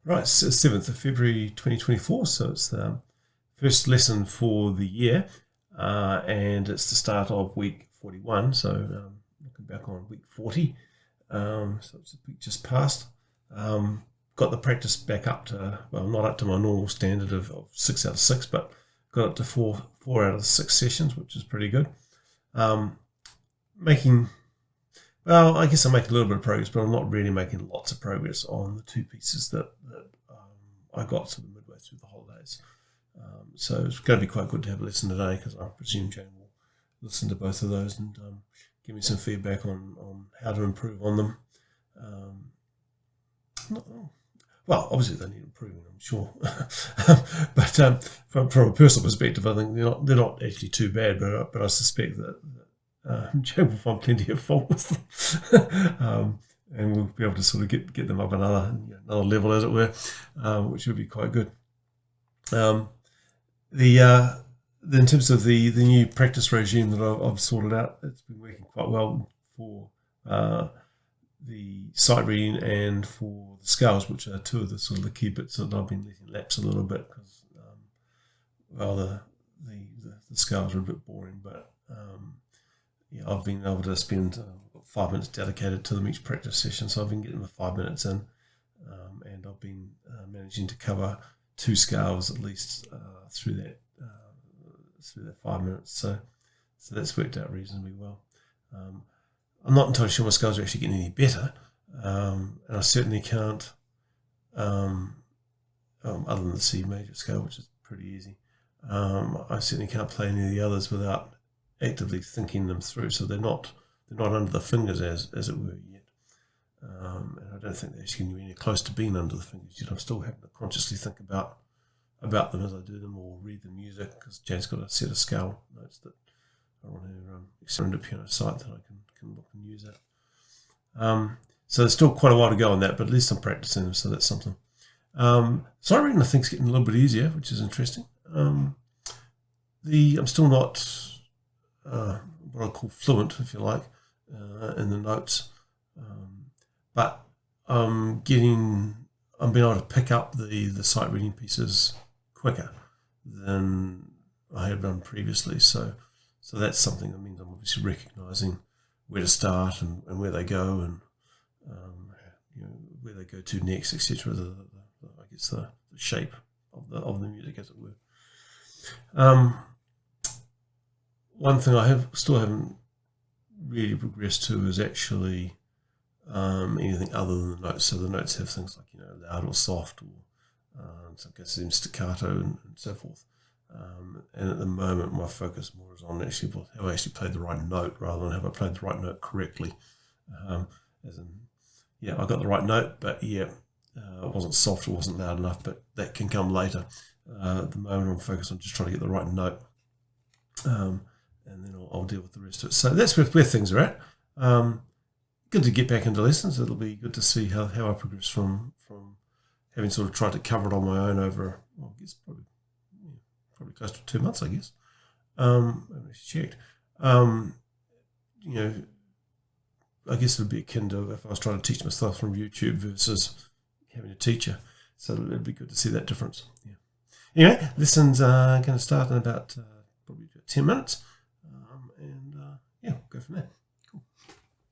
Right, so 7th of February 2024, so it's the first lesson for the year, and it's the start of week 41, so looking back on week 40, so it's a week just past. Got the practice back up to, well, not up to my normal standard of 6 out of 6, but got it to 4 out of 6 sessions, which is pretty good. Well, I guess I'm making a little bit of progress, but I'm not really making lots of progress on the two pieces that I got sort of midway through the holidays. So it's going to be quite good to have a lesson today, because I presume Jane will listen to both of those and give me some feedback on how to improve on them. Well, obviously they need improving, I'm sure. But from a personal perspective, I think they're not actually too bad, but I suspect that Jane will find plenty of fault with them. And we'll be able to sort of get them up another level, as it were, which would be quite good. In terms of the new practice regime that I've sorted out, it's been working quite well for the sight reading and for the scales, which are two of the sort of the key bits that I've been letting lapse a little bit, because the scales are a bit boring, but I've been able to spend 5 minutes dedicated to them each practice session, so I've been getting the 5 minutes in, and I've been managing to cover 2 scales at least through that 5 minutes. So that's worked out reasonably well. I'm not entirely sure my scales are actually getting any better, and I certainly can't, other than the C major scale, which is pretty easy. I certainly can't play any of the others without actively thinking them through, so they're not under the fingers as it were yet, and I don't think they're actually anywhere close to being under the fingers yet. I'm still having to consciously think about them as I do them, or read the music, because Jane's got a set of scale notes that I want to extend a piano site that I can look and use that. So there's still quite a while to go on that, but at least I'm practicing them, so that's something. Sight reading, I think, is getting a little bit easier, which is interesting. I'm still not what I call fluent, if you like, in the notes, but I'm being able to pick up the sight reading pieces quicker than I had done previously. So that's something that means I'm obviously recognising where to start and where they go, and where they go to next, etc. I guess the shape of the music, as it were. One thing I still haven't really progressed to is actually anything other than the notes. So the notes have things like loud or soft, or in some cases even staccato and so forth. And at the moment, my focus more is on actually have I actually played the right note, rather than have I played the right note correctly. As in, I got the right note, but it wasn't soft, it wasn't loud enough, but that can come later. At the moment, I'm focused on just trying to get the right note, and then I'll deal with the rest of it. So that's where things are at. Good to get back into lessons. It'll be good to see how I progress from having sort of tried to cover it on my own over, I guess, probably close to 2 months, I guess. I haven't actually checked. I guess it would be akin to if I was trying to teach myself from YouTube versus having a teacher. So it'd be good to see that difference. Yeah. Anyway, lessons are going to start in about probably 10 minutes. And go from there.